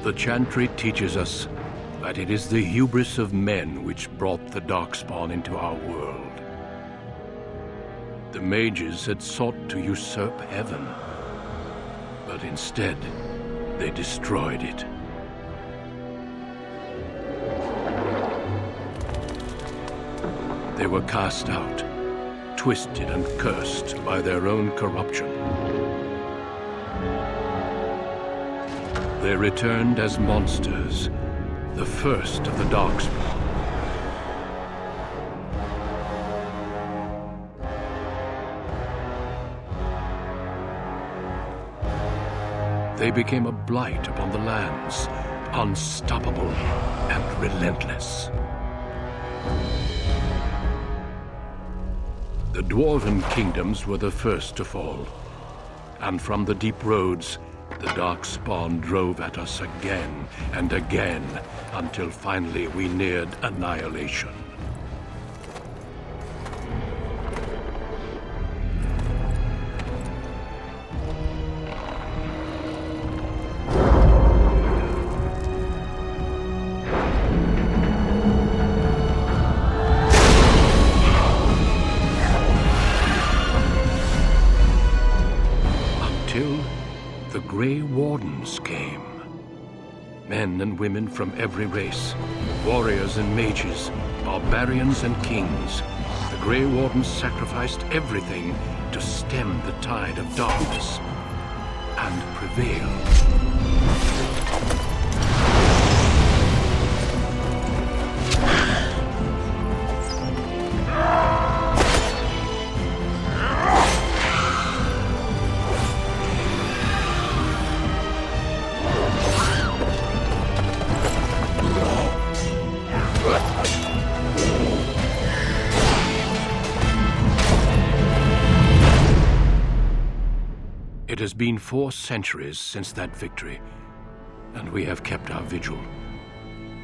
The chantry teaches us that it is the hubris of men which brought the Darkspawn into our world. The mages had sought to usurp heaven, but instead, they destroyed it. They were cast out, twisted and cursed by their own corruption. They returned as monsters, the first of the Darkspawn. They became a blight upon the lands, unstoppable and relentless. The Dwarven kingdoms were the first to fall, and from the deep roads, the Darkspawn drove at us again and again, until finally we neared annihilation. The Grey Wardens came. Men and women from every race, warriors and mages, barbarians and kings. The Grey Wardens sacrificed everything to stem the tide of darkness and prevail. It has been 4 centuries since that victory, and we have kept our vigil.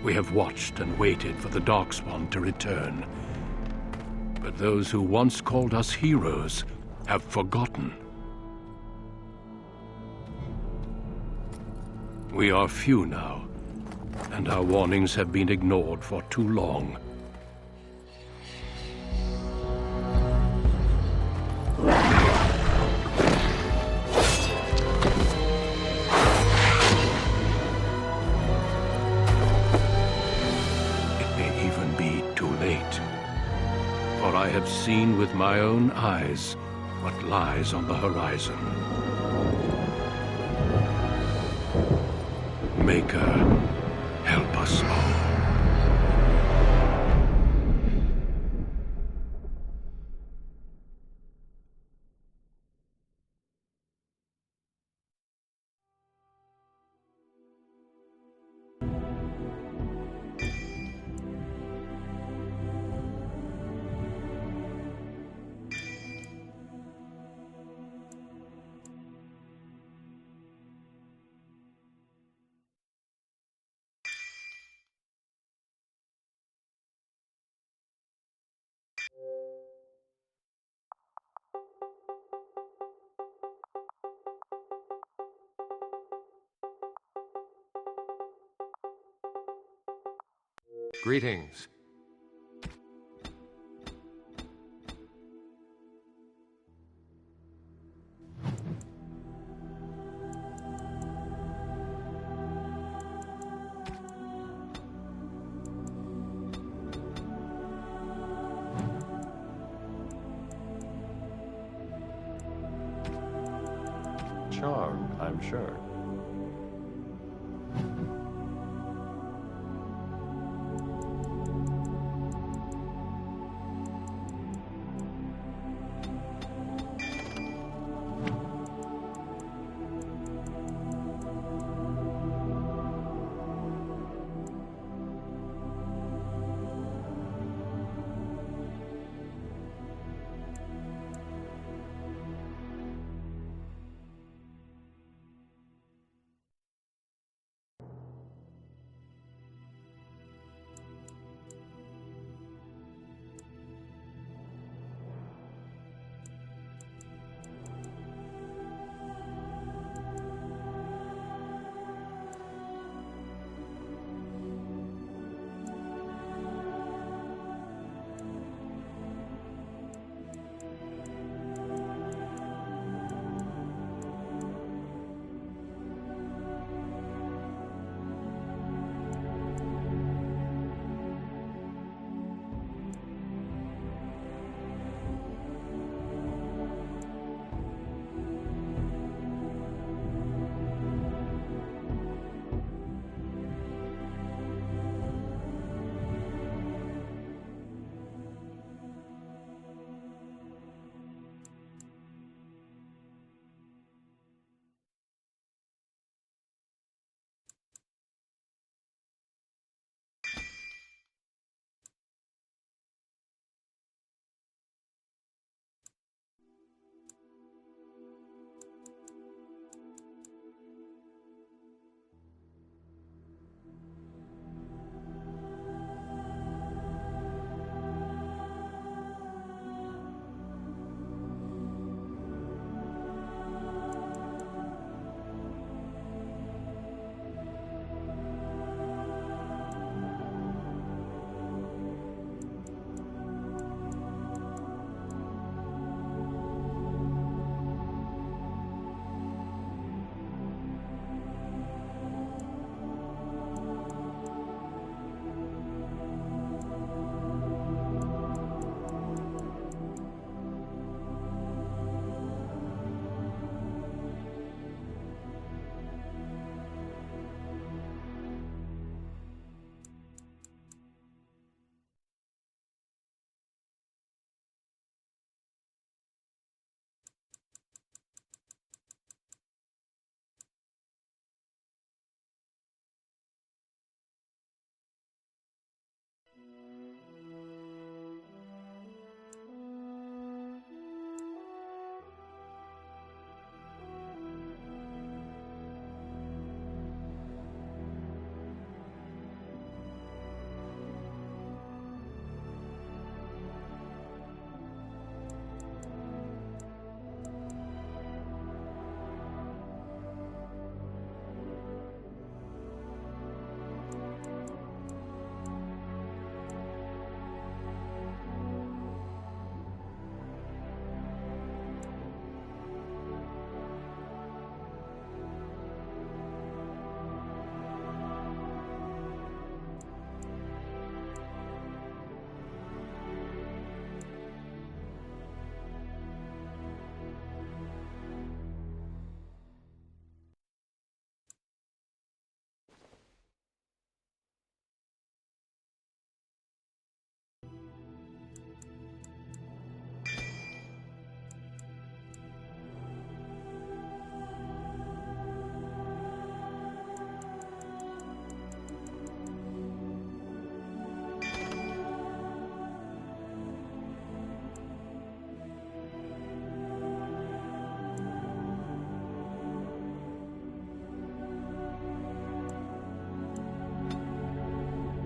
We have watched and waited for the Darkspawn to return. But those who once called us heroes have forgotten. We are few now, and our warnings have been ignored for too long. For I have seen with my own eyes what lies on the horizon. Maker, help us all. Greetings. Charmed, I'm sure.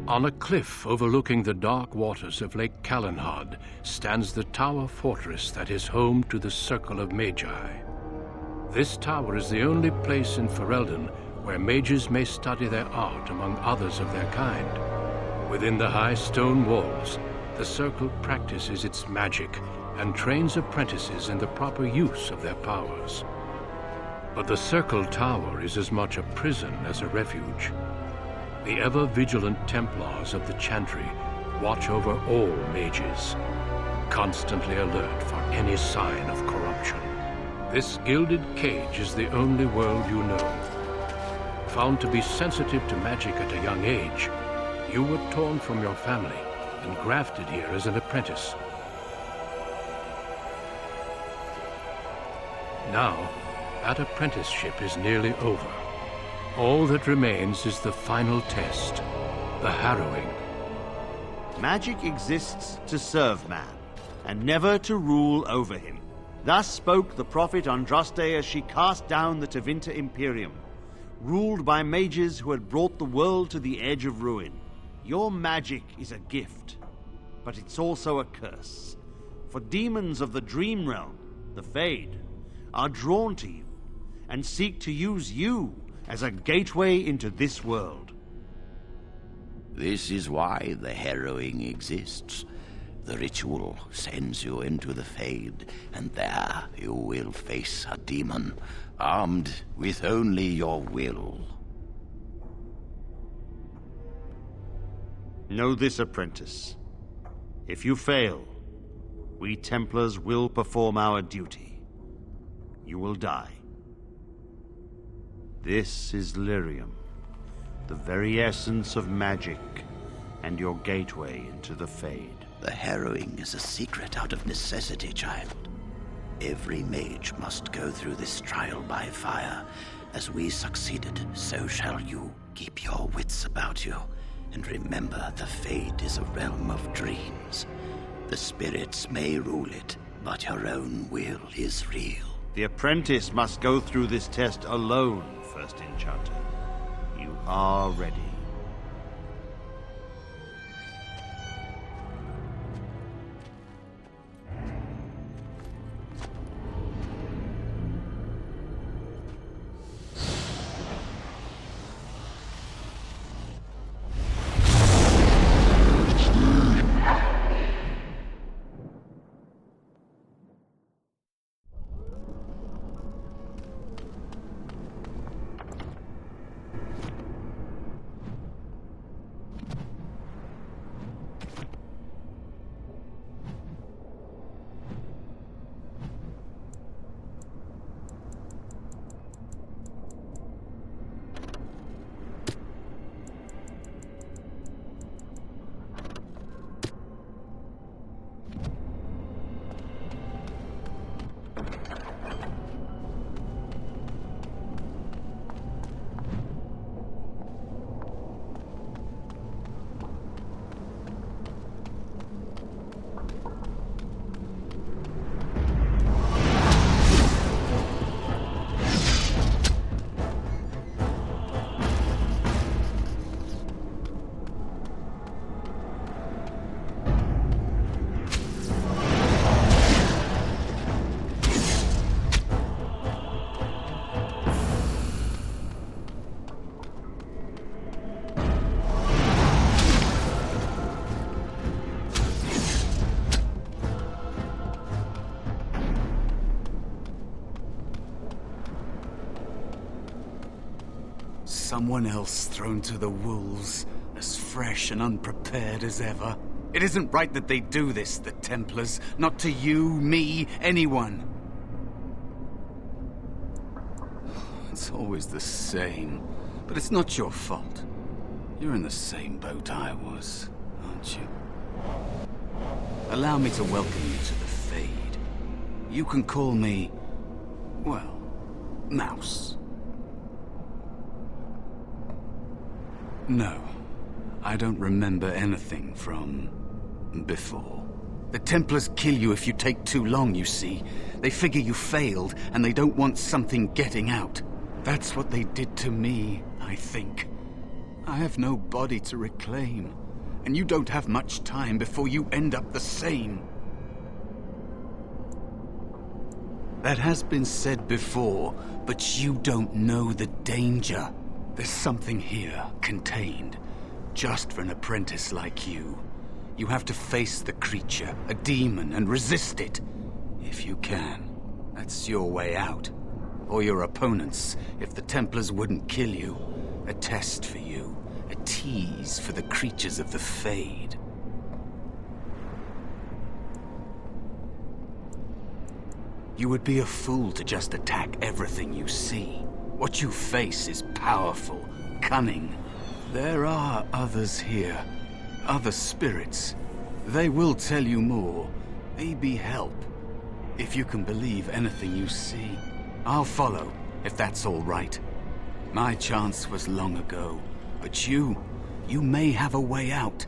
On a cliff overlooking the dark waters of Lake Calenhad stands the tower fortress that is home to the Circle of Magi. This tower is the only place in Ferelden where mages may study their art among others of their kind. Within the high stone walls, the Circle practices its magic and trains apprentices in the proper use of their powers. But the Circle Tower is as much a prison as a refuge. The ever-vigilant Templars of the Chantry watch over all mages, constantly alert for any sign of corruption. This gilded cage is the only world you know. Found to be sensitive to magic at a young age, you were torn from your family and grafted here as an apprentice. Now, that apprenticeship is nearly over. All that remains is the final test, the Harrowing. Magic exists to serve man, and never to rule over him. Thus spoke the prophet Andraste as she cast down the Tevinter Imperium, ruled by mages who had brought the world to the edge of ruin. Your magic is a gift, but it's also a curse. For demons of the Dream Realm, the Fade, are drawn to you, and seek to use you as a gateway into this world. This is why the Harrowing exists. The ritual sends you into the Fade, and there you will face a demon, armed with only your will. Know this, apprentice. If you fail, we Templars will perform our duty. You will die. This is Lyrium, the very essence of magic, and your gateway into the Fade. The Harrowing is a secret out of necessity, child. Every mage must go through this trial by fire. As we succeeded, so shall you. Keep your wits about you, and remember the Fade is a realm of dreams. The spirits may rule it, but your own will is real. The apprentice must go through this test alone, First Enchanter. You are ready. Someone else thrown to the wolves, as fresh and unprepared as ever. It isn't right that they do this, the Templars. Not to you, me, anyone. It's always the same. But it's not your fault. You're in the same boat I was, aren't you? Allow me to welcome you to the Fade. You can call me, well, Mouse. No, I don't remember anything from before. The Templars kill you if you take too long, you see. They figure you failed, and they don't want something getting out. That's what they did to me, I think. I have no body to reclaim, and you don't have much time before you end up the same. That has been said before, but you don't know the danger. There's something here, contained, just for an apprentice like you. You have to face the creature, a demon, and resist it. If you can. That's your way out. Or your opponent's, if the Templars wouldn't kill you. A test for you. A tease for the creatures of the Fade. You would be a fool to just attack everything you see. What you face is powerful, cunning. There are others here. Other spirits. They will tell you more. Maybe help. If you can believe anything you see. I'll follow, if that's all right. My chance was long ago. But you may have a way out.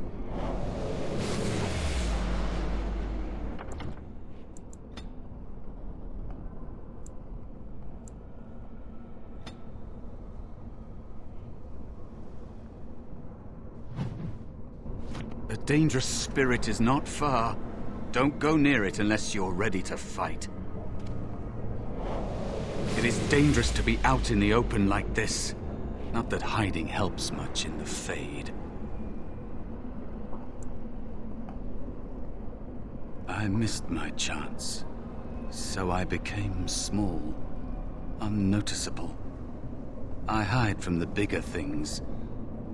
A dangerous spirit is not far. Don't go near it unless you're ready to fight. It is dangerous to be out in the open like this. Not that hiding helps much in the Fade. I missed my chance, so I became small, unnoticeable. I hide from the bigger things,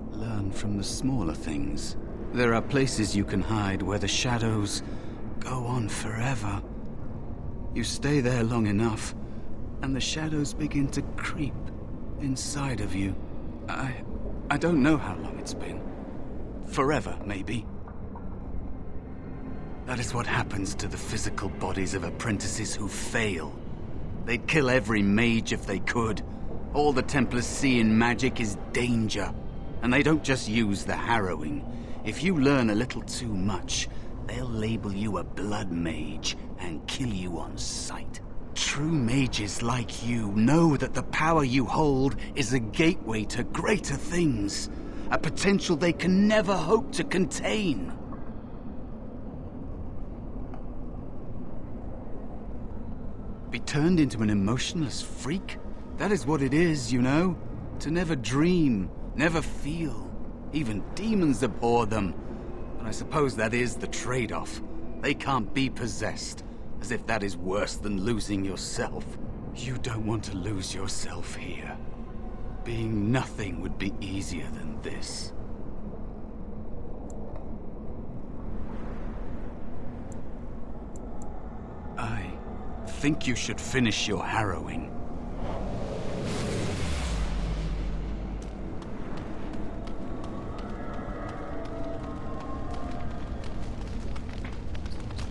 learn from the smaller things. There are places you can hide where the shadows go on forever. You stay there long enough, and the shadows begin to creep inside of you. I don't know how long it's been. Forever, maybe. That is what happens to the physical bodies of apprentices who fail. They'd kill every mage if they could. All the Templars see in magic is danger. And they don't just use the Harrowing. If you learn a little too much, they'll label you a blood mage and kill you on sight. True mages like you know that the power you hold is a gateway to greater things. A potential they can never hope to contain. Be turned into an emotionless freak? That is what it is, you know? To never dream, never feel. Even demons abhor them. But I suppose that is the trade-off. They can't be possessed. As if that is worse than losing yourself. You don't want to lose yourself here. Being nothing would be easier than this. I think you should finish your harrowing.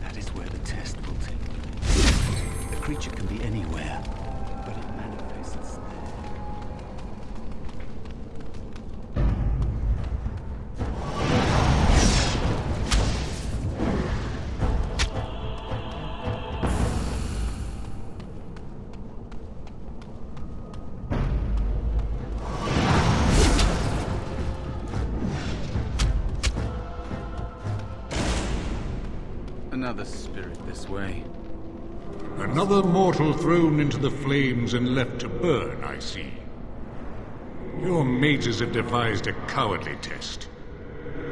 That is where the test will take place. The creature can be anywhere, but it manifests there. Another spirit this way. Another mortal thrown into the flames and left to burn, I see. Your mages have devised a cowardly test.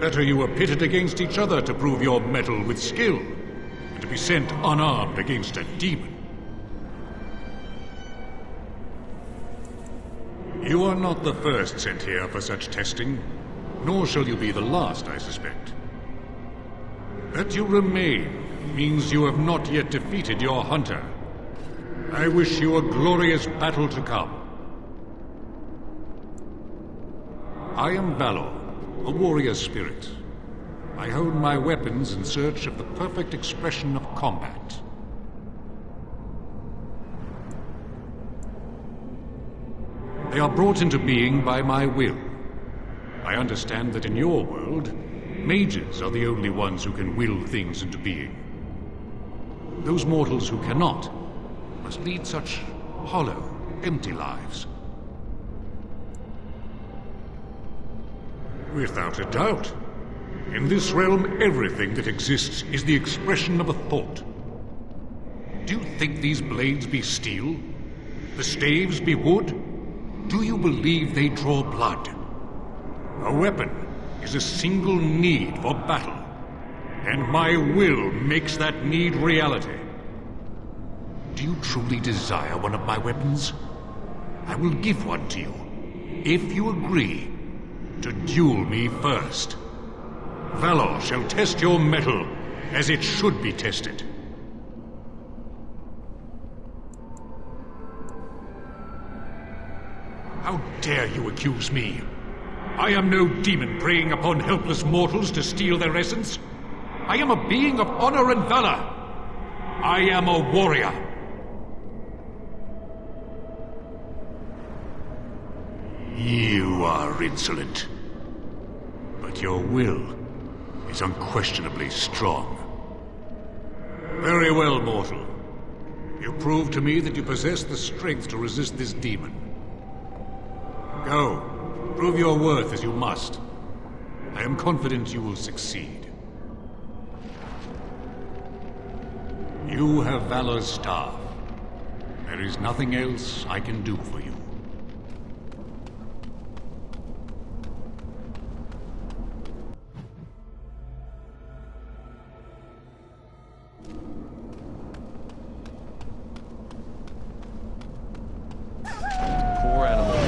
Better you were pitted against each other to prove your mettle with skill, than to be sent unarmed against a demon. You are not the first sent here for such testing, nor shall you be the last, I suspect. That you remain means you have not yet defeated your hunter. I wish you a glorious battle to come. I am Valor, a warrior spirit. I hone my weapons in search of the perfect expression of combat. They are brought into being by my will. I understand that in your world, mages are the only ones who can will things into being. Those mortals who cannot must lead such hollow, empty lives. Without a doubt. In this realm, everything that exists is the expression of a thought. Do you think these blades be steel? The staves be wood? Do you believe they draw blood? A weapon is a single need for battle, and my will makes that need reality. Do you truly desire one of my weapons? I will give one to you, if you agree to duel me first. Valor shall test your mettle as it should be tested. How dare you accuse me? I am no demon preying upon helpless mortals to steal their essence. I am a being of honor and valor. I am a warrior. You are insolent, but your will is unquestionably strong. Very well, mortal. You prove to me that you possess the strength to resist this demon. Go, prove your worth as you must. I am confident you will succeed. You have Valor's staff. There is nothing else I can do for you. Poor animal.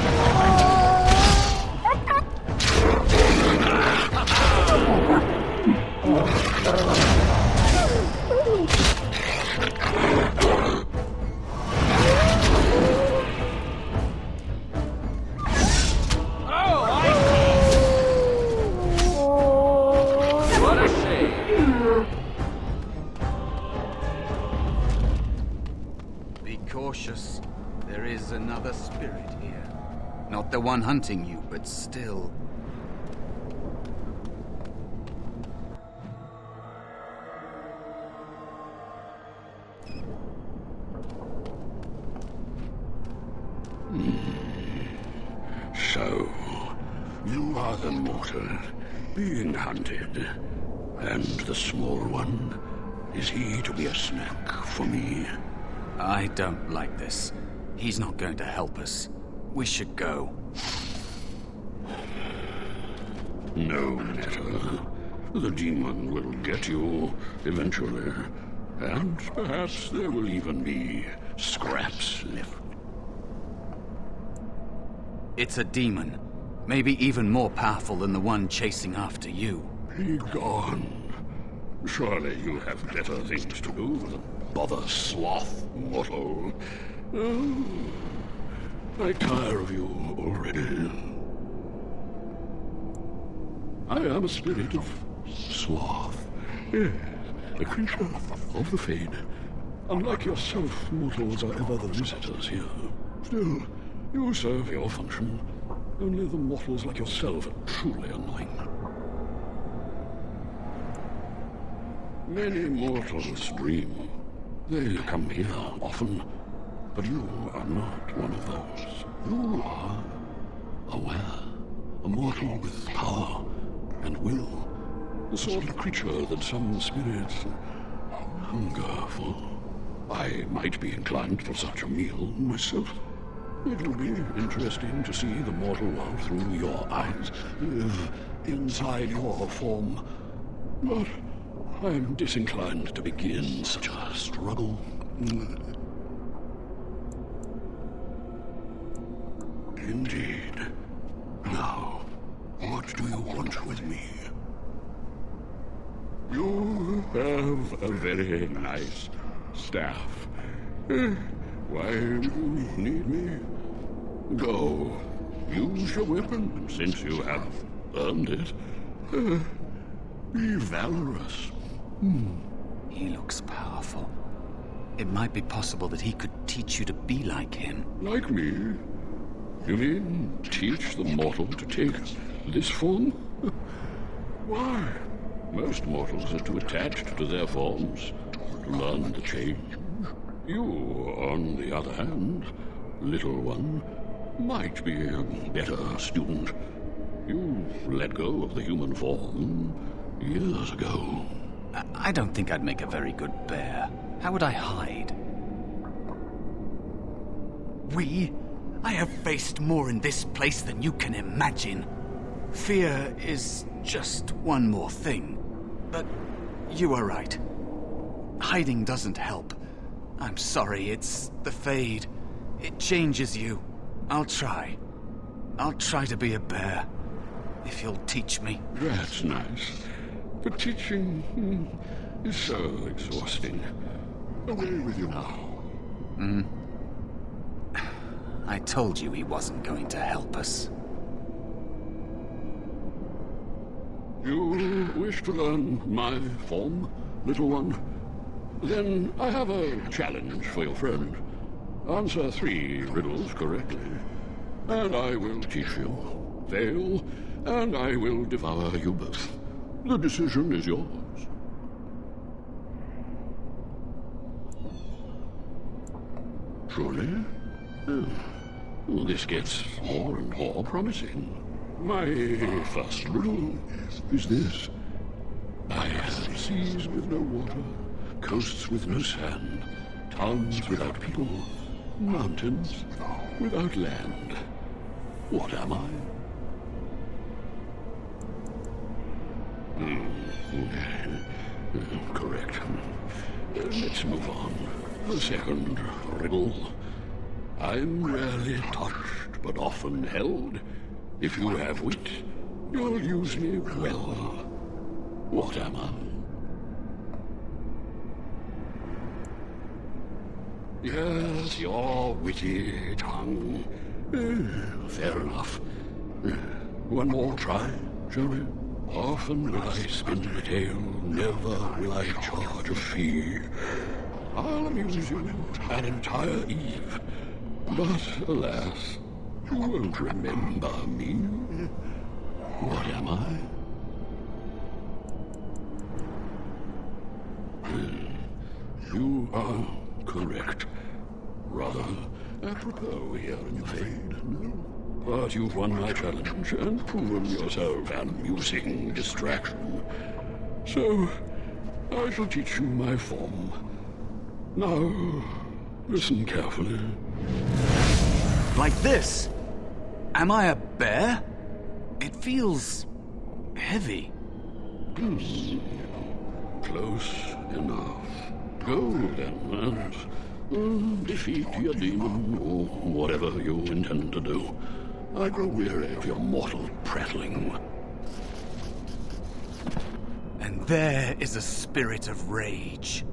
What a shame. Be cautious. There is another spirit here. Not the one hunting you, but still. So, you are the mortal being hunted. And the small one, is he to be a snack for me? I don't like this. He's not going to help us. We should go. No matter. The demon will get you eventually. And perhaps there will even be scraps left. It's a demon. Maybe even more powerful than the one chasing after you. Be gone. Surely you have better things to do than bother sloth, mortal. Oh, I tire of you already. I am a spirit of sloth. Yes, a creature of the Fade. Unlike yourself, mortals are ever the visitors here. Still, you serve your function. Only the mortals like yourself are truly annoying. Many mortals dream. They come here often, but you are not one of those. You are aware, a mortal with power and will, the sort of creature that some spirits hunger for. I might be inclined for such a meal myself. It will be interesting to see the mortal world through your eyes, live inside your form. But I'm disinclined to begin such a struggle. Indeed. Now, what do you want with me? You have a very nice staff. Why do you need me? Go. Use your weapon, since you have earned it. Be valorous. He looks powerful. It might be possible that he could teach you to be like him. Like me? You mean teach the mortal to take this form? Why? Most mortals are too attached to their forms to learn the change. You, on the other hand, little one, might be a better student. You let go of the human form years ago. I don't think I'd make a very good bear. How would I hide? I have faced more in this place than you can imagine. Fear is just one more thing. But you are right. Hiding doesn't help. I'm sorry, it's the Fade. It changes you. I'll try. I'll try to be a bear. If you'll teach me. That's nice. But teaching is so exhausting. Away with you now. I told you he wasn't going to help us. You wish to learn my form, little one? Then I have a challenge for your friend. Answer 3 riddles correctly, and I will teach you. Fail, and I will devour you both. The decision is yours. Truly? Oh, this gets more and more promising. My first riddle is this. I have seas with no water, coasts with no sand, towns without people, mountains without land. What am I? Correct. Let's move on. The second riddle. I'm rarely touched, but often held. If you have wit, you'll use me well. What am I? Yes, your witty tongue. Fair enough. One more try, shall we? Often will I spin the tale, never will I charge a fee. I'll amuse you an entire eve, but alas, you won't remember me. What am I? You are correct. Rather apropos here in the Fade, no? But you've won my challenge and proven yourself an amusing distraction. So, I shall teach you my form. Now, listen carefully. Like this? Am I a bear? It feels heavy. Close enough. Go then and defeat your demon or whatever you intend to do. I grow weary of your mortal prattling. And there is a spirit of rage.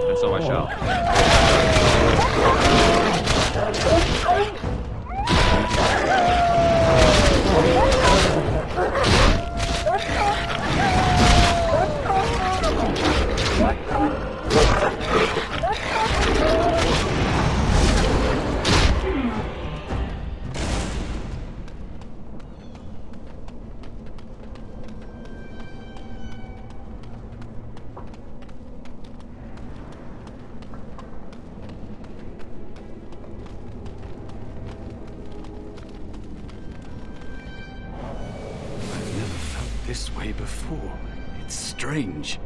And so I shall. This way before. It's strange.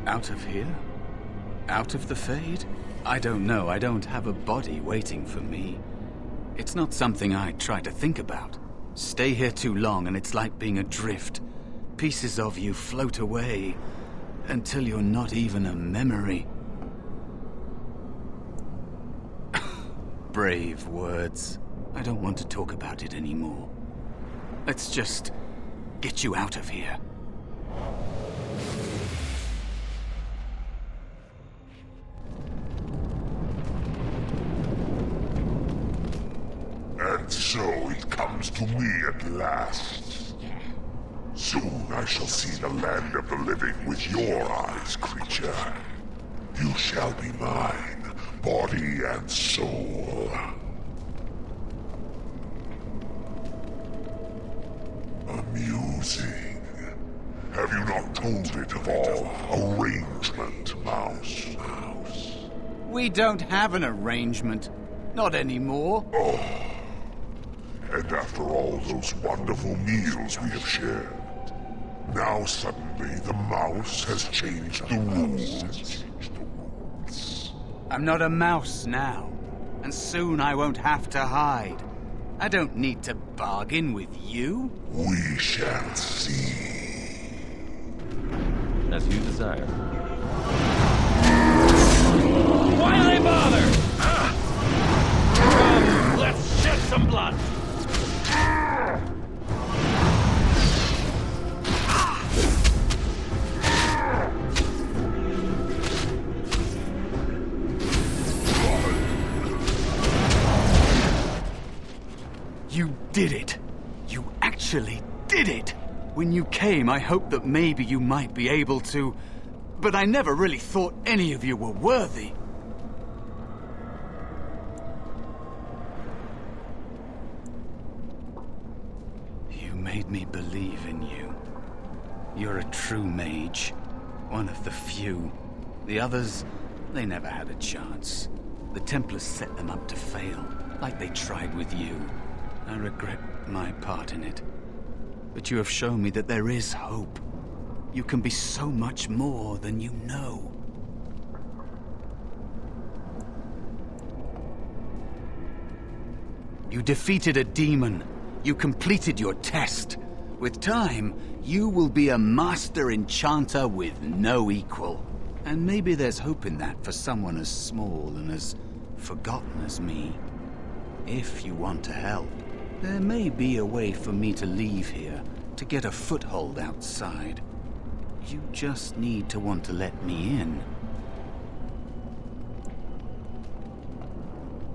Out of here? Out of the Fade? I don't know. I don't have a body waiting for me. It's not something I try to think about. Stay here too long and it's like being adrift. Pieces of you float away until you're not even a memory. Brave words. I don't want to talk about it anymore. Let's just get you out of here. And so it comes to me at last. Soon I shall see the land of the living with your eyes, creature. You shall be mine, body and soul. Amusing. Have you not told it of our arrangement, Mouse? We don't have an arrangement. Not anymore. And after all those wonderful meals we have shared, now suddenly the mouse has changed the rules. I'm not a mouse now, and soon I won't have to hide. I don't need to bargain with you. We shall see. As you desire. Why do they bother? Come, let's shed some blood. You did it. You actually did it. When you came, I hoped that maybe you might be able to, but I never really thought any of you were worthy. You made me believe in you. You're a true mage. One of the few. The others, they never had a chance. The Templars set them up to fail, like they tried with you. I regret my part in it. But you have shown me that there is hope. You can be so much more than you know. You defeated a demon. You completed your test. With time, you will be a master enchanter with no equal. And maybe there's hope in that for someone as small and as forgotten as me. If you want to help, there may be a way for me to leave here, to get a foothold outside. You just need to want to let me in.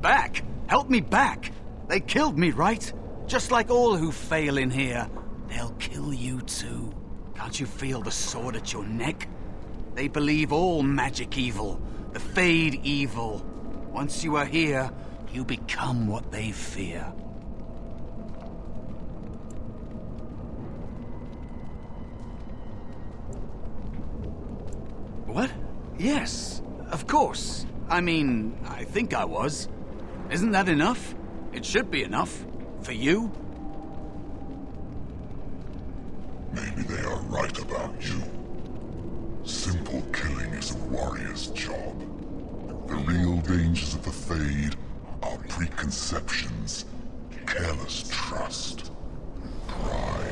Back! Help me back! They killed me, right? Just like all who fail in here. They'll kill you too. Can't you feel the sword at your neck? They believe all magic evil, the Fade evil. Once you are here, you become what they fear. What? Yes, of course. I mean, I think I was. Isn't that enough? It should be enough. For you? Maybe they are right about you. Simple killing is a warrior's job. The real dangers of the Fade are preconceptions, careless trust, pride.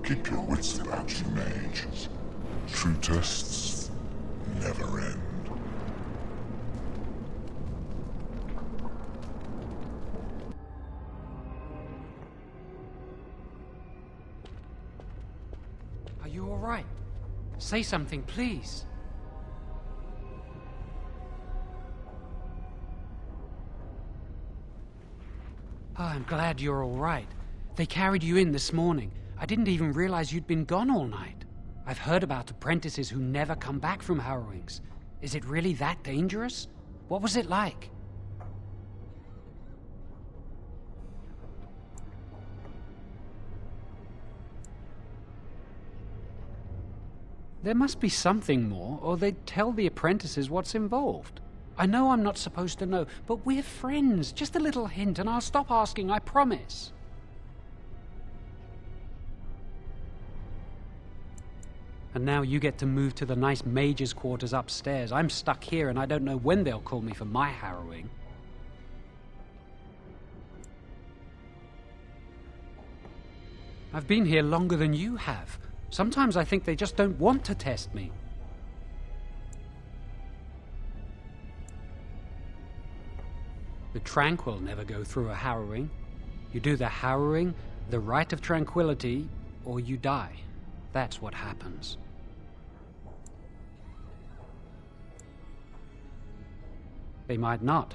Keep your wits about you, Mage. True tests never end. Are you all right? Say something, please. Oh, I'm glad you're all right. They carried you in this morning. I didn't even realize you'd been gone all night. I've heard about apprentices who never come back from Harrowings. Is it really that dangerous? What was it like? There must be something more, or they'd tell the apprentices what's involved. I know I'm not supposed to know, but we're friends. Just a little hint and I'll stop asking, I promise. And now you get to move to the nice mage's quarters upstairs. I'm stuck here and I don't know when they'll call me for my harrowing. I've been here longer than you have. Sometimes I think they just don't want to test me. The tranquil never go through a harrowing. You do the harrowing, the rite of tranquility, or you die. That's what happens. They might not.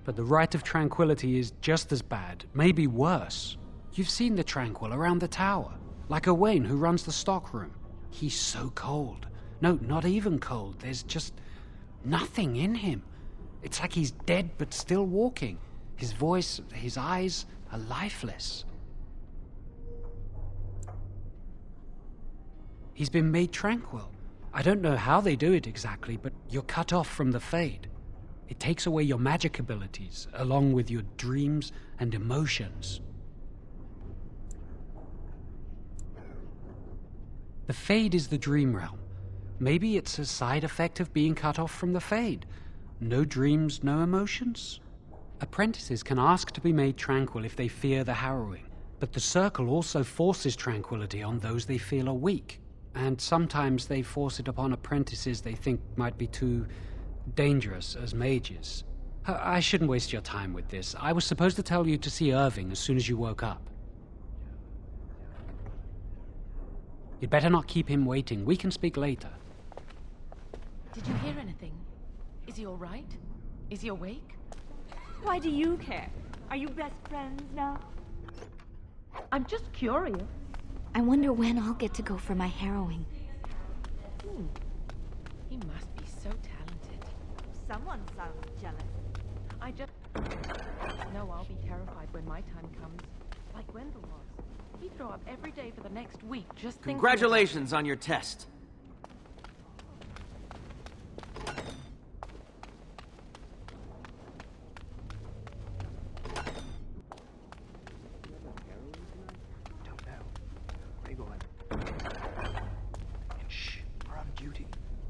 But the Rite of Tranquility is just as bad, maybe worse. You've seen the Tranquil around the tower, like Owain who runs the stockroom. He's so cold. No, not even cold. There's just nothing in him. It's like he's dead but still walking. His voice, his eyes are lifeless. He's been made tranquil. I don't know how they do it exactly, but you're cut off from the Fade. It takes away your magic abilities, along with your dreams and emotions. The Fade is the dream realm. Maybe it's a side effect of being cut off from the Fade. No dreams, no emotions? Apprentices can ask to be made tranquil if they fear the Harrowing, but the Circle also forces tranquility on those they feel are weak, and sometimes they force it upon apprentices they think might be too dangerous as mages. I shouldn't waste your time with this. I was supposed to tell you to see Irving as soon as you woke up. You'd better not keep him waiting. We can speak later. Did you hear anything? Is he all right? Is he awake? Why do you care? Are you best friends now? I'm just curious. I wonder when I'll get to go for my harrowing. He must be so talented. Someone sounds jealous. I just know I'll be terrified when my time comes, like Wendell was. He'd throw up every day for the next week just thinking. Congratulations on your test.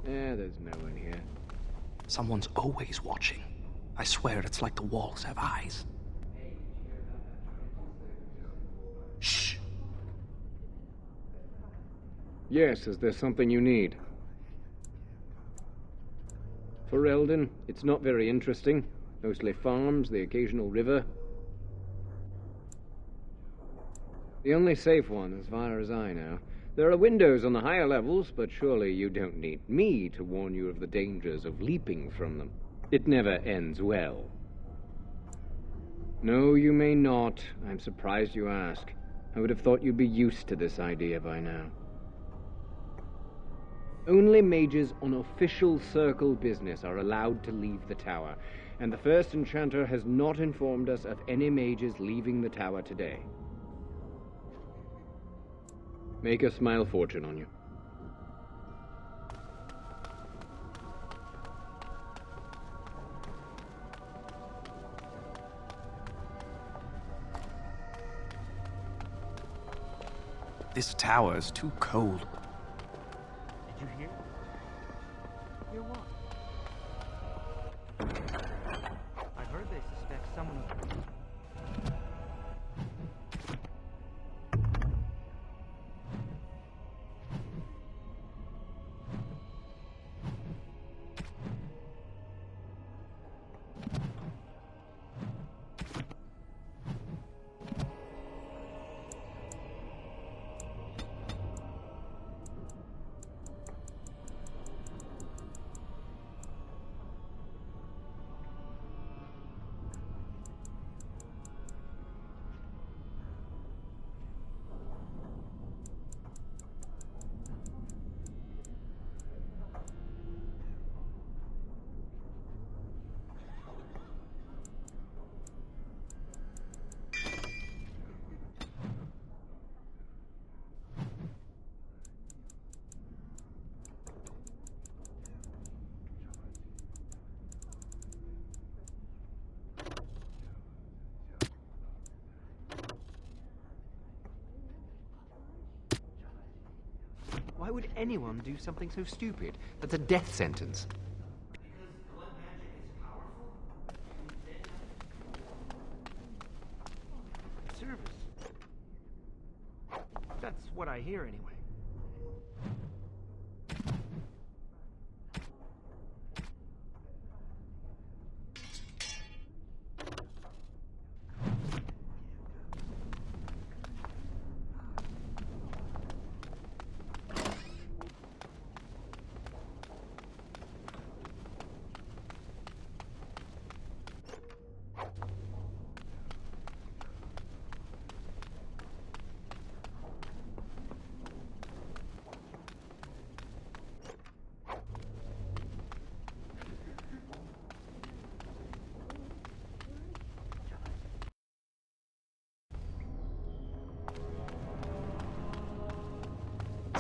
Yeah, there's no one here. Someone's always watching. I swear it's like the walls have eyes. Shh. Yes, is there something you need? For Eldon, it's not very interesting. Mostly farms, the occasional river. The only safe one, as far as I know. There are windows on the higher levels, but surely you don't need me to warn you of the dangers of leaping from them. It never ends well. No, you may not. I'm surprised you ask. I would have thought you'd be used to this idea by now. Only mages on official Circle business are allowed to leave the tower, and the First Enchanter has not informed us of any mages leaving the tower today. Make a smile fortune on you. This tower is too cold. Did you hear? Hear what? I heard they suspect someone. Why would anyone do something so stupid? That's a death sentence. Service. That's what I hear anyway.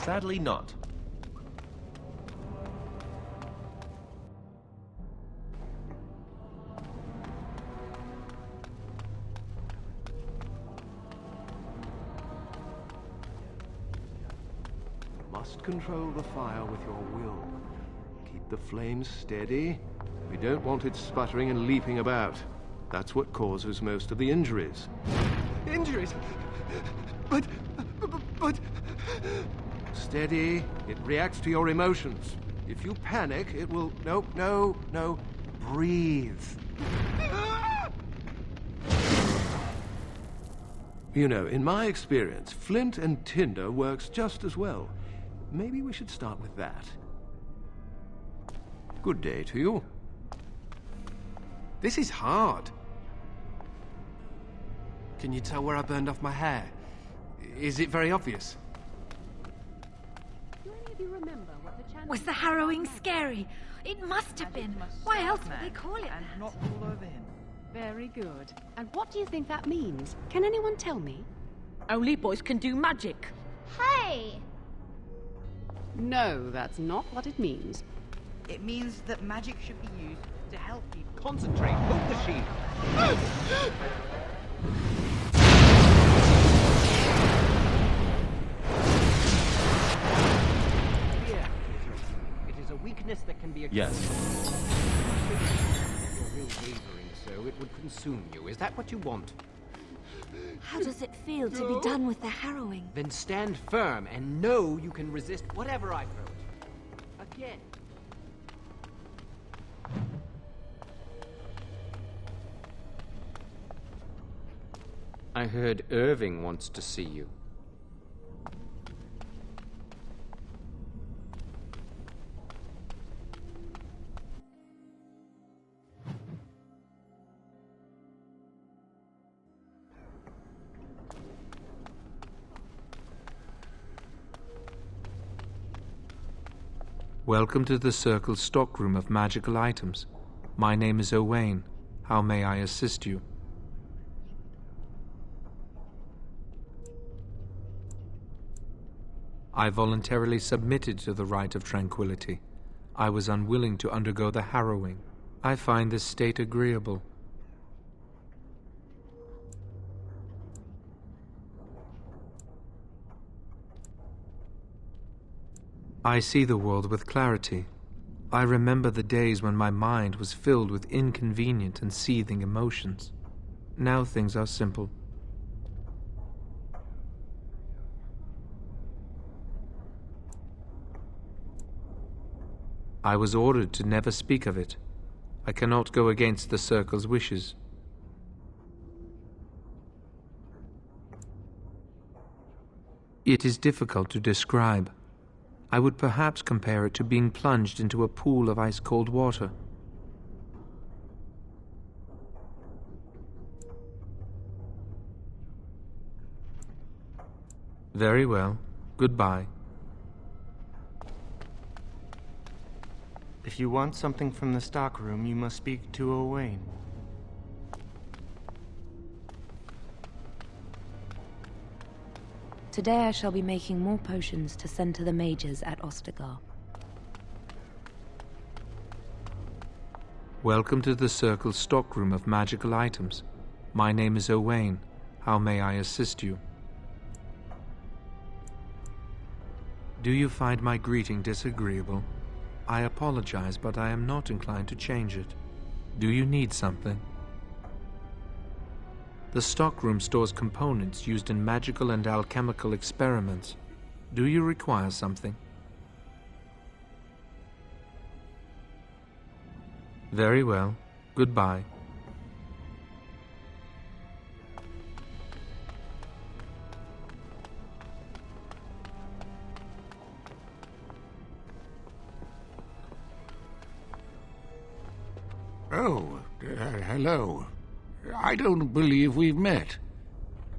Sadly not. Must control the fire with your will. Keep the flames steady. We don't want it sputtering and leaping about. That's what causes most of the injuries. Injuries? But... Steady. It reacts to your emotions. If you panic, it will... No. Breathe. You know, in my experience, flint and tinder works just as well. Maybe we should start with that. Good day to you. This is hard. Can you tell where I burned off my hair? Is it very obvious? Do any of you remember what the channel Was the Harrowing scary? It must have been. Why else would they call it that? Not all over him. Very good. And what do you think that means? Can anyone tell me? Only boys can do magic. Hey! No, that's not what it means. It means that magic should be used to help people. Concentrate. Hold the shield. Fear. It is a weakness that can be... Yes. If you're really wavering so, it would consume you. Is that what you want? How does it feel to be done with the Harrowing? Then stand firm and know you can resist whatever I throw at you. Again. I heard Irving wants to see you. Welcome to the Circle's stockroom of magical items. My name is Owain. How may I assist you? I voluntarily submitted to the rite of tranquility. I was unwilling to undergo the harrowing. I find this state agreeable. I see the world with clarity. I remember the days when my mind was filled with inconvenient and seething emotions. Now things are simple. I was ordered to never speak of it. I cannot go against the Circle's wishes. It is difficult to describe. I would perhaps compare it to being plunged into a pool of ice-cold water. Very well. Goodbye. If you want something from the stockroom, you must speak to Owain. Today I shall be making more potions to send to the mages at Ostagar. Welcome to the Circle's stockroom of magical items. My name is Owain. How may I assist you? Do you find my greeting disagreeable? I apologize, but I am not inclined to change it. Do you need something? The stockroom stores components used in magical and alchemical experiments. Do you require something? Very well. Goodbye. Oh, hello. I don't believe we've met.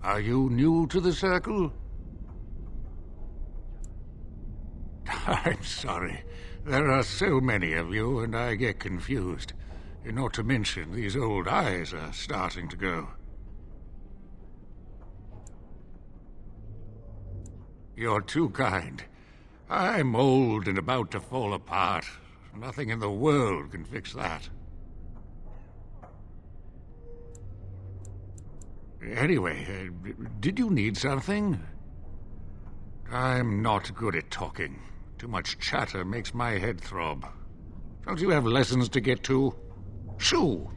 Are you new to the Circle? I'm sorry. There are so many of you, and I get confused. Not to mention, these old eyes are starting to go. You're too kind. I'm old and about to fall apart. Nothing in the world can fix that. Anyway, did you need something? I'm not good at talking. Too much chatter makes my head throb. Don't you have lessons to get to? Shoo!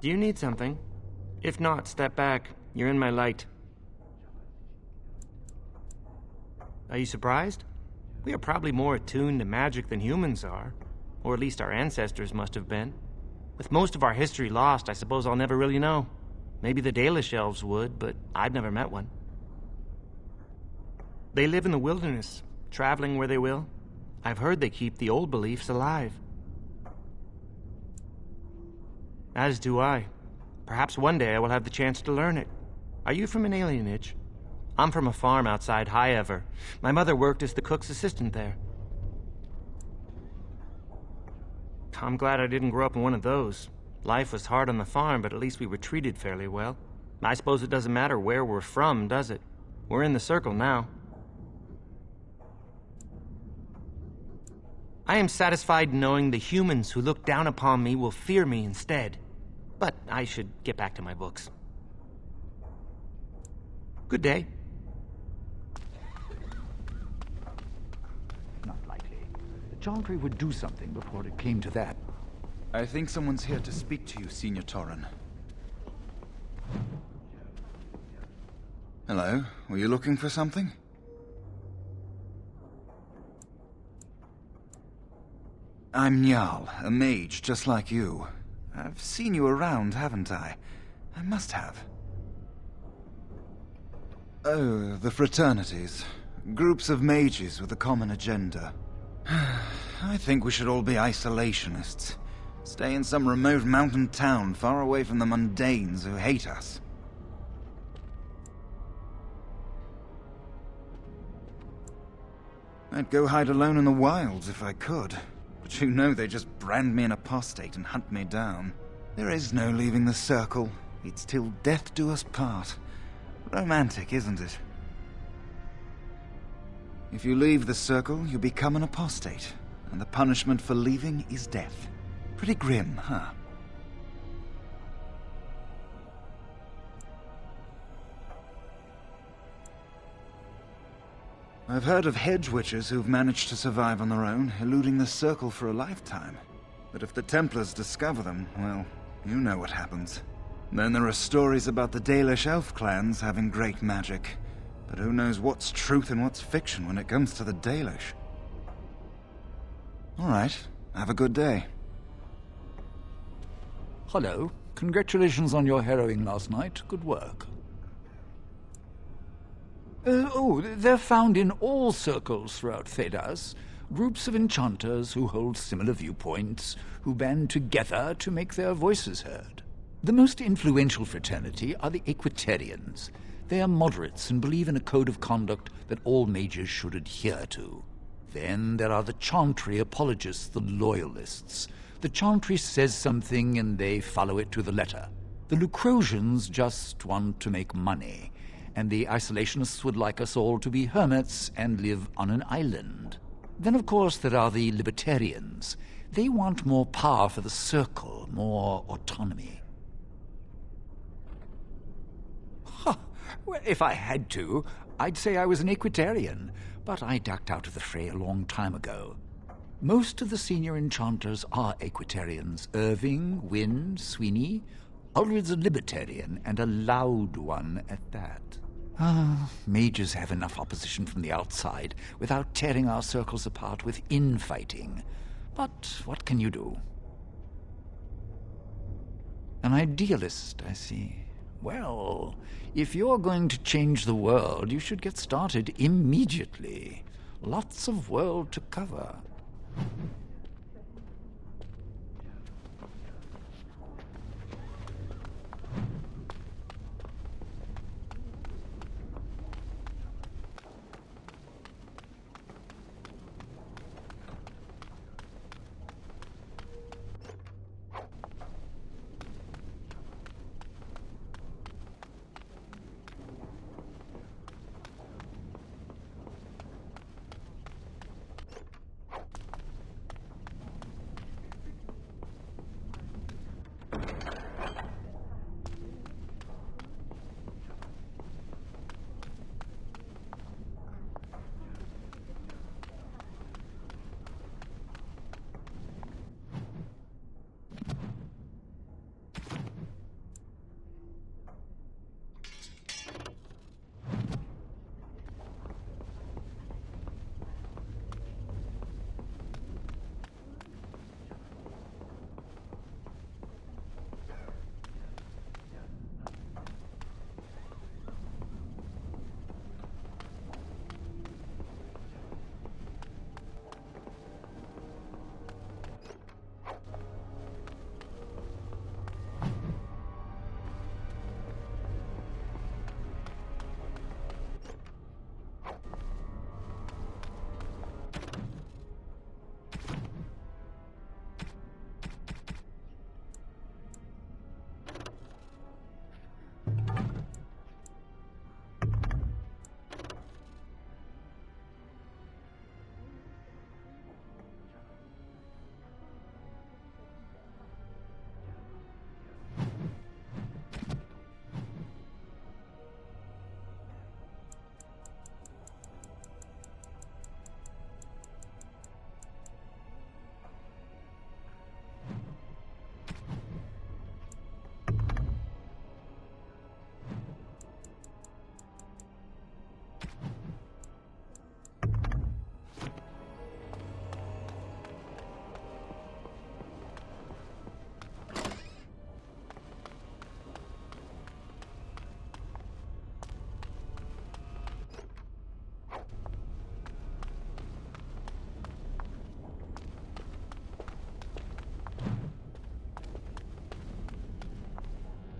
Do you need something? If not, step back. You're in my light. Are you surprised? We are probably more attuned to magic than humans are. Or at least our ancestors must have been. With most of our history lost, I suppose I'll never really know. Maybe the Dalish elves would, but I've never met one. They live in the wilderness, traveling where they will. I've heard they keep the old beliefs alive. As do I. Perhaps one day I will have the chance to learn it. Are you from an alienage? I'm from a farm outside Highever. My mother worked as the cook's assistant there. I'm glad I didn't grow up in one of those. Life was hard on the farm, but at least we were treated fairly well. I suppose it doesn't matter where we're from, does it? We're in the circle now. I am satisfied knowing the humans who look down upon me will fear me instead. But I should get back to my books. Good day. Not likely. The Chantry would do something before it came to that. I think someone's here to speak to you, Senior Torren. Hello. Were you looking for something? I'm Njal, a mage just like you. I've seen you around, haven't I? I must have. Oh, the fraternities. Groups of mages with a common agenda. I think we should all be isolationists. Stay in some remote mountain town far away from the mundanes who hate us. I'd go hide alone in the wilds if I could. But you know they just brand me an apostate and hunt me down. There is no leaving the circle. It's till death do us part. Romantic, isn't it? If you leave the circle, you become an apostate, and the punishment for leaving is death. Pretty grim, huh? I've heard of hedge witches who've managed to survive on their own, eluding the circle for a lifetime. But if the Templars discover them, well, you know what happens. Then there are stories about the Dalish elf clans having great magic. But who knows what's truth and what's fiction when it comes to the Dalish? All right, have a good day. Hello. Congratulations on your harrowing last night. Good work. They're found in all circles throughout Thedas. Groups of enchanters who hold similar viewpoints, who band together to make their voices heard. The most influential fraternity are the Equitarians. They are moderates and believe in a code of conduct that all mages should adhere to. Then there are the Chantry apologists, the loyalists. The Chantry says something and they follow it to the letter. The Lucrosians just want to make money, and the isolationists would like us all to be hermits and live on an island. Then, of course, there are the libertarians. They want more power for the circle, more autonomy. Well, if I had to, I'd say I was an Equitarian, but I ducked out of the fray a long time ago. Most of the senior enchanters are Equitarians. Irving, Wynne, Sweeney. Ulrid's a libertarian, and a loud one at that. Mages have enough opposition from the outside without tearing our circles apart with infighting. But what can you do? An idealist, I see. Well, if you're going to change the world, you should get started immediately. Lots of world to cover.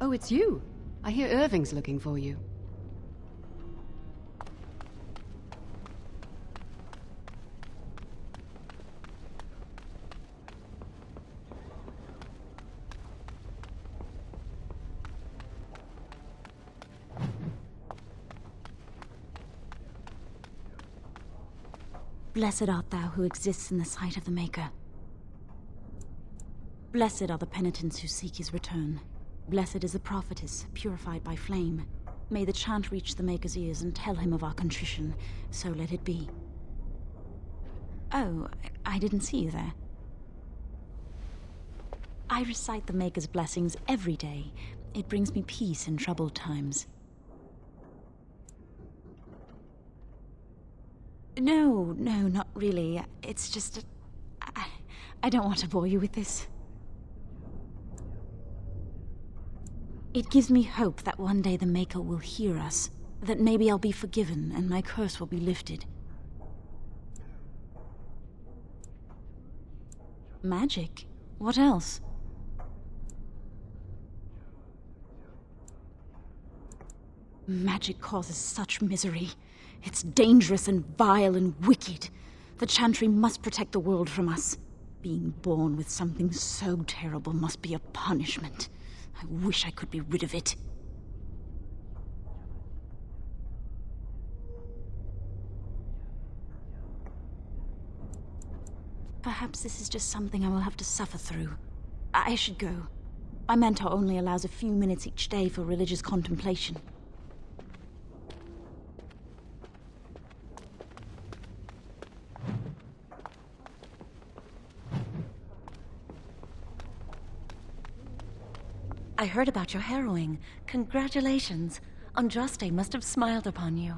Oh, it's you. I hear Irving's looking for you. Blessed art thou who exists in the sight of the Maker. Blessed are the penitents who seek his return. Blessed is the prophetess, purified by flame. May the chant reach the Maker's ears and tell him of our contrition. So let it be. Oh, I didn't see you there. I recite the Maker's blessings every day. It brings me peace in troubled times. No, not really. It's just... I don't want to bore you with this. It gives me hope that one day the Maker will hear us, that maybe I'll be forgiven and my curse will be lifted. Magic? What else? Magic causes such misery. It's dangerous and vile and wicked. The Chantry must protect the world from us. Being born with something so terrible must be a punishment. I wish I could be rid of it. Perhaps this is just something I will have to suffer through. I should go. My mentor only allows a few minutes each day for religious contemplation. I heard about your harrowing. Congratulations. Andraste must have smiled upon you.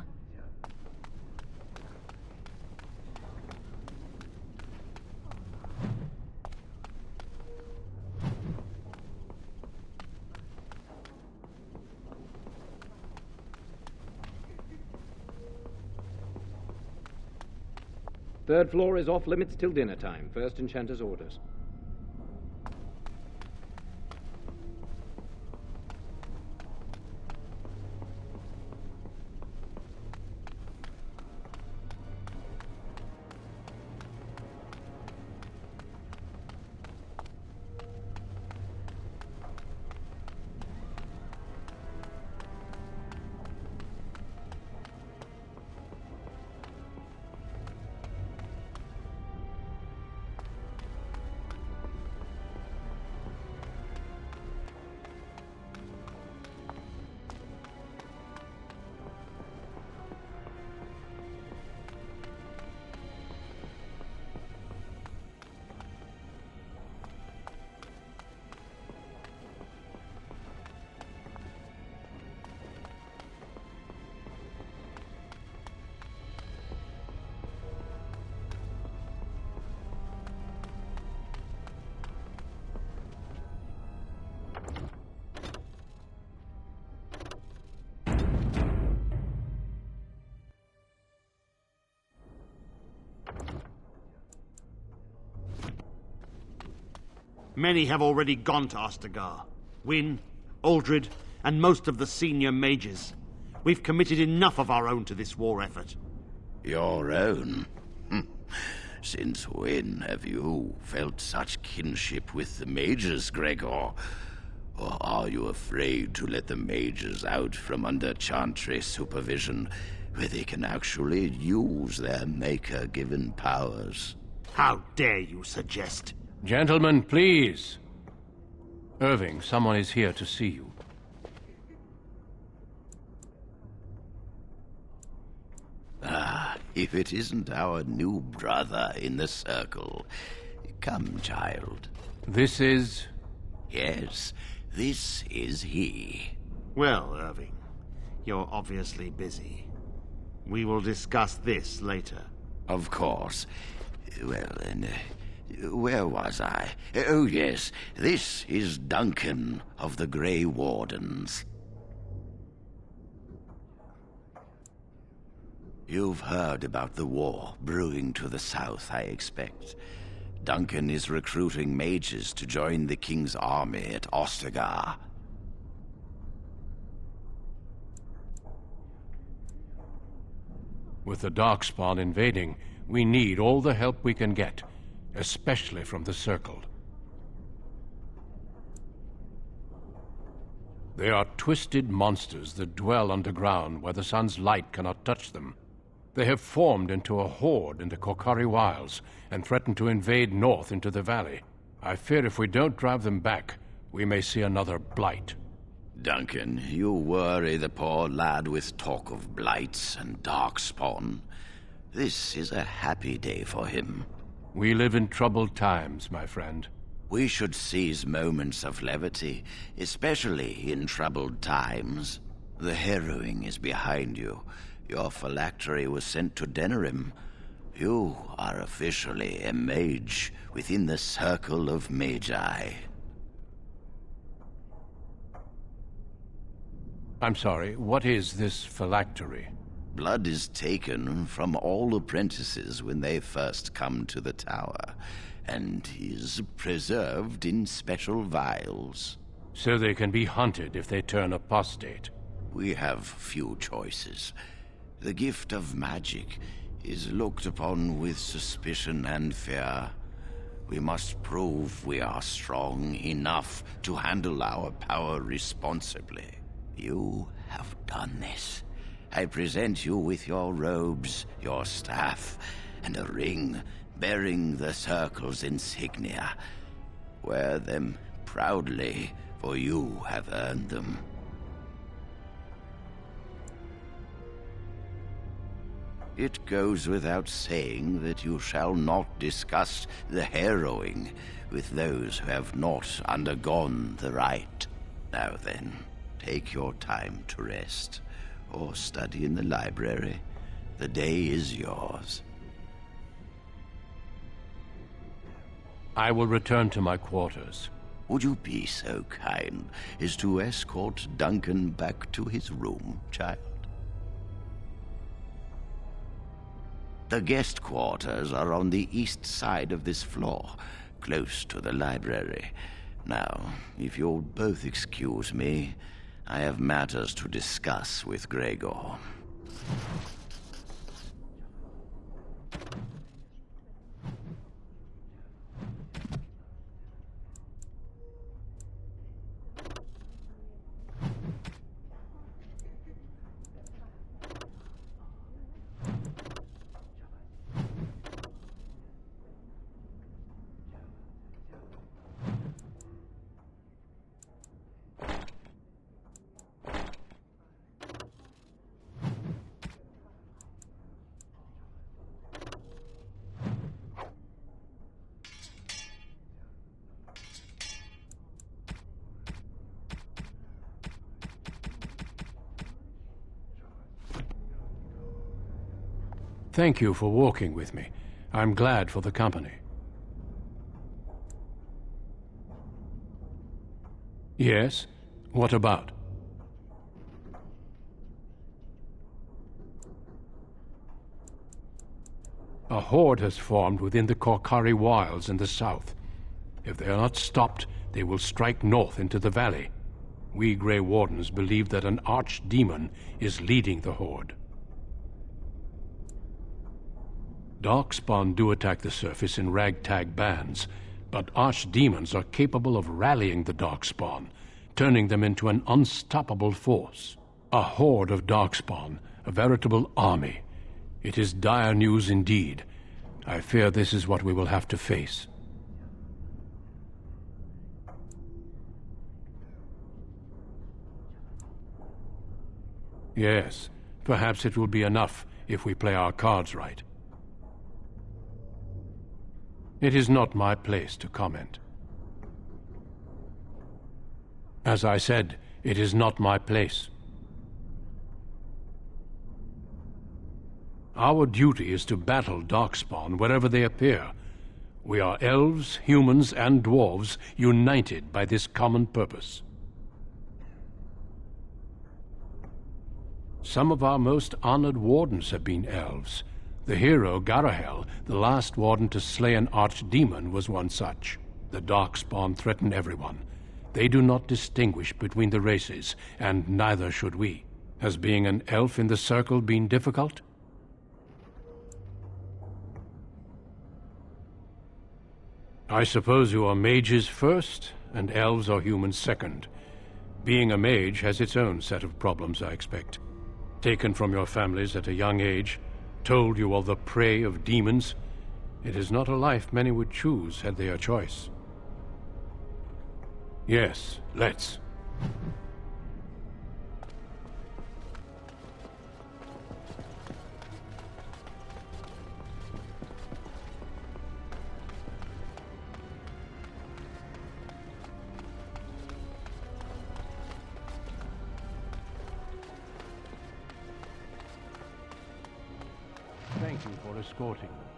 Third floor is off limits till dinner time. First enchanter's orders. Many have already gone to Ostagar. Wynne, Aldred, and most of the senior mages. We've committed enough of our own to this war effort. Your own? Since when have you felt such kinship with the mages, Gregor? Or are you afraid to let the mages out from under Chantry supervision, where they can actually use their Maker-given powers? How dare you suggest? Gentlemen, please. Irving, someone is here to see you. Ah, if it isn't our new brother in the circle. Come, child. This is... Yes, this is he. Well, Irving, you're obviously busy. We will discuss this later. Of course. Well, then, where was I? Oh, yes, this is Duncan of the Grey Wardens. You've heard about the war brewing to the south, I expect. Duncan is recruiting mages to join the king's army at Ostagar. With the Darkspawn invading, we need all the help we can get, especially from the Circle. They are twisted monsters that dwell underground where the sun's light cannot touch them. They have formed into a horde in the Korkari Wilds and threaten to invade north into the valley. I fear if we don't drive them back, we may see another blight. Duncan, you worry the poor lad with talk of blights and darkspawn. This is a happy day for him. We live in troubled times, my friend. We should seize moments of levity, especially in troubled times. The Harrowing is behind you. Your phylactery was sent to Denerim. You are officially a mage within the circle of Magi. I'm sorry, what is this phylactery? Blood is taken from all apprentices when they first come to the tower, and is preserved in special vials. So they can be hunted if they turn apostate. We have few choices. The gift of magic is looked upon with suspicion and fear. We must prove we are strong enough to handle our power responsibly. You have done this. I present you with your robes, your staff, and a ring bearing the Circle's insignia. Wear them proudly, for you have earned them. It goes without saying that you shall not discuss the Harrowing with those who have not undergone the rite. Now then, take your time to rest, or study in the library. The day is yours. I will return to my quarters. Would you be so kind as to escort Duncan back to his room, child? The guest quarters are on the east side of this floor, close to the library. Now, if you'll both excuse me, I have matters to discuss with Gregor. Thank you for walking with me. I'm glad for the company. Yes? What about? A horde has formed within the Korkari Wilds in the south. If they are not stopped, they will strike north into the valley. We Grey Wardens believe that an archdemon is leading the horde. Darkspawn do attack the surface in ragtag bands, but archdemons are capable of rallying the Darkspawn, turning them into an unstoppable force. A horde of Darkspawn, a veritable army. It is dire news indeed. I fear this is what we will have to face. Yes, perhaps it will be enough if we play our cards right. It is not my place to comment. As I said, it is not my place. Our duty is to battle Darkspawn wherever they appear. We are elves, humans, and dwarves united by this common purpose. Some of our most honored wardens have been elves. The hero, Garahel, the last warden to slay an archdemon, was one such. The Darkspawn threaten everyone. They do not distinguish between the races, and neither should we. Has being an elf in the Circle been difficult? I suppose you are mages first, and elves are humans second. Being a mage has its own set of problems, I expect. Taken from your families at a young age, told you are the prey of demons, it is not a life many would choose had they a choice. Yes, let's. Thank you for escorting me.